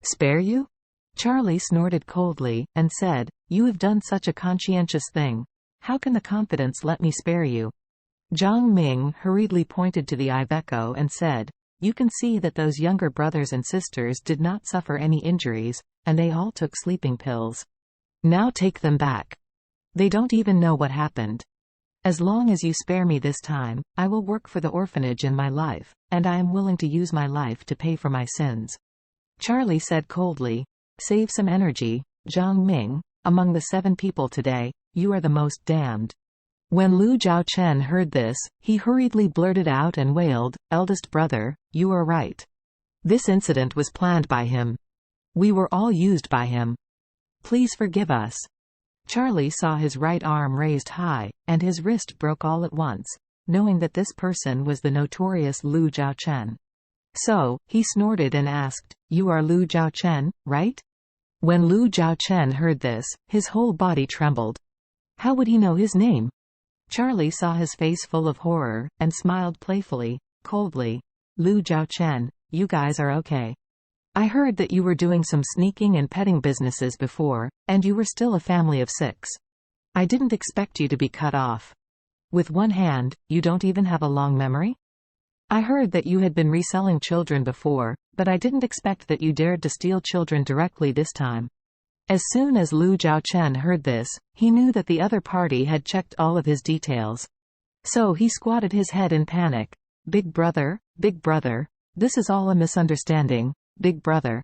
Spare you? Charlie snorted coldly, and said, "You have done such a conscientious thing. How can the confidence let me spare you?" Zhang Ming hurriedly pointed to the Iveco and said, "You can see that those younger brothers and sisters did not suffer any injuries, and they all took sleeping pills. Now take them back. They don't even know what happened. As long as you spare me this time, I will work for the orphanage in my life, and I am willing to use my life to pay for my sins." Charlie said coldly, "Save some energy, Zhang Ming. Among the 7 people today, you are the most damned." When Lu Zhaochen heard this, he hurriedly blurted out and wailed, "Eldest brother, you are right. This incident was planned by him. We were all used by him. Please forgive us." Charlie saw his right arm raised high, and his wrist broke all at once, knowing that this person was the notorious Lu Zhaochen. So, he snorted and asked, "You are Lu Zhaochen, right?" When Lu Zhaochen heard this, his whole body trembled. How would he know his name? Charlie saw his face full of horror, and smiled playfully, coldly. "Lu Zhaochen, you guys are okay. I heard that you were doing some sneaking and petting businesses before, and you were still a family of 6. I didn't expect you to be cut off. With one hand, you don't even have a long memory? I heard that you had been reselling children before, but I didn't expect that you dared to steal children directly this time." As soon as Lu Zhaochen heard this, he knew that the other party had checked all of his details. So he squatted his head in panic. Big brother, this is all a misunderstanding, big brother.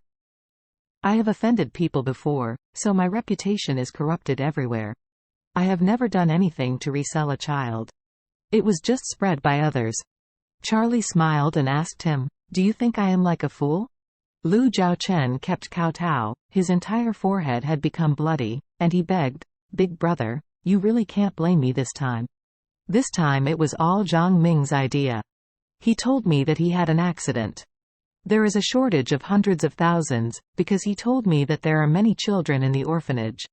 I have offended people before, so my reputation is corrupted everywhere. I have never done anything to resell a child. It was just spread by others." Charlie smiled and asked him, "Do you think I am like a fool?" Lu Zhaochen kept kowtow, his entire forehead had become bloody, and he begged, "Big brother, you really can't blame me this time. This time it was all Zhang Ming's idea. He told me that he had an accident. There is a shortage of hundreds of thousands, because he told me that there are many children in the orphanage.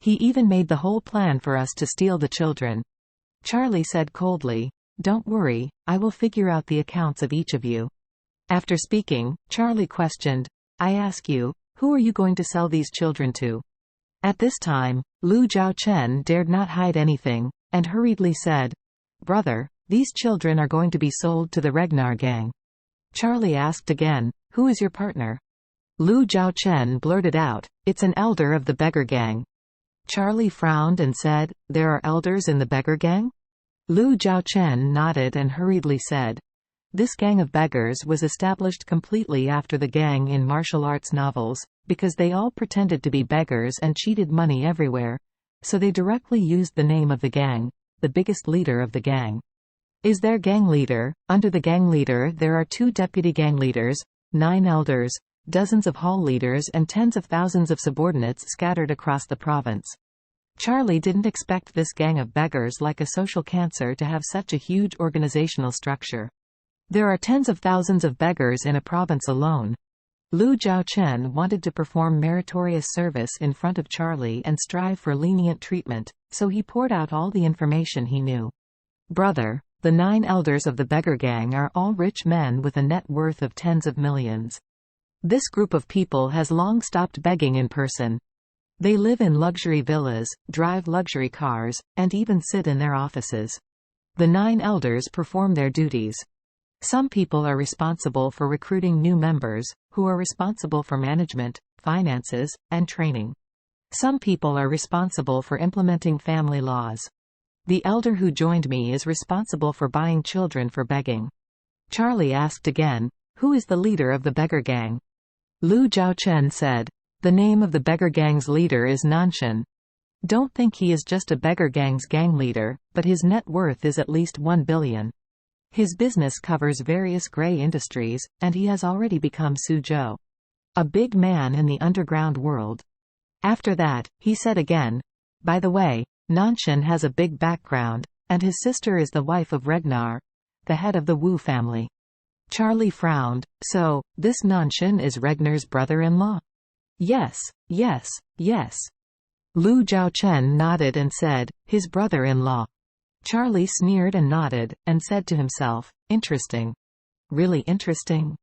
He even made the whole plan for us to steal the children." Charlie said coldly, "Don't worry, I will figure out the accounts of each of you." After speaking, Charlie questioned, "I ask you, who are you going to sell these children to?" At this time, Lu Zhaochen dared not hide anything, and hurriedly said, "Brother, these children are going to be sold to the Regnar gang." Charlie asked again, "Who is your partner?" Lu Zhaochen blurted out, "It's an elder of the beggar gang." Charlie frowned and said, "There are elders in the beggar gang?" Lu Zhaochen nodded and hurriedly said, "This gang of beggars was established completely after the gang in martial arts novels, because they all pretended to be beggars and cheated money everywhere. So they directly used the name of the gang, the biggest leader of the gang. Is their gang leader. Under the gang leader there are 2 deputy gang leaders, 9 elders, dozens of hall leaders and tens of thousands of subordinates scattered across the province." Charlie didn't expect this gang of beggars like a social cancer to have such a huge organizational structure. There are tens of thousands of beggars in a province alone. Lu Zhaochen wanted to perform meritorious service in front of Charlie and strive for lenient treatment, so he poured out all the information he knew. "Brother, the 9 elders of the beggar gang are all rich men with a net worth of tens of millions. This group of people has long stopped begging in person. They live in luxury villas, drive luxury cars, and even sit in their offices. The 9 elders perform their duties. Some people are responsible for recruiting new members, who are responsible for management, finances, and training. Some people are responsible for implementing family laws. The elder who joined me is responsible for buying children for begging." Charlie asked again, "Who is the leader of the beggar gang?" Lu Zhaochen said, "The name of the beggar gang's leader is Nanshan. Don't think he is just a beggar gang's gang leader, but his net worth is at least 1 billion. His business covers various gray industries, and he has already become Suzhou, a big man in the underground world." After that, he said again, "By the way, Nanshan has a big background, and his sister is the wife of Regnar, the head of the Wu family." Charlie frowned. "So, this Nanshan is Regnar's brother-in-law?" Yes. Lu Zhaochen nodded and said, "His brother-in-law." Charlie sneered and nodded, and said to himself, "Interesting. Really interesting."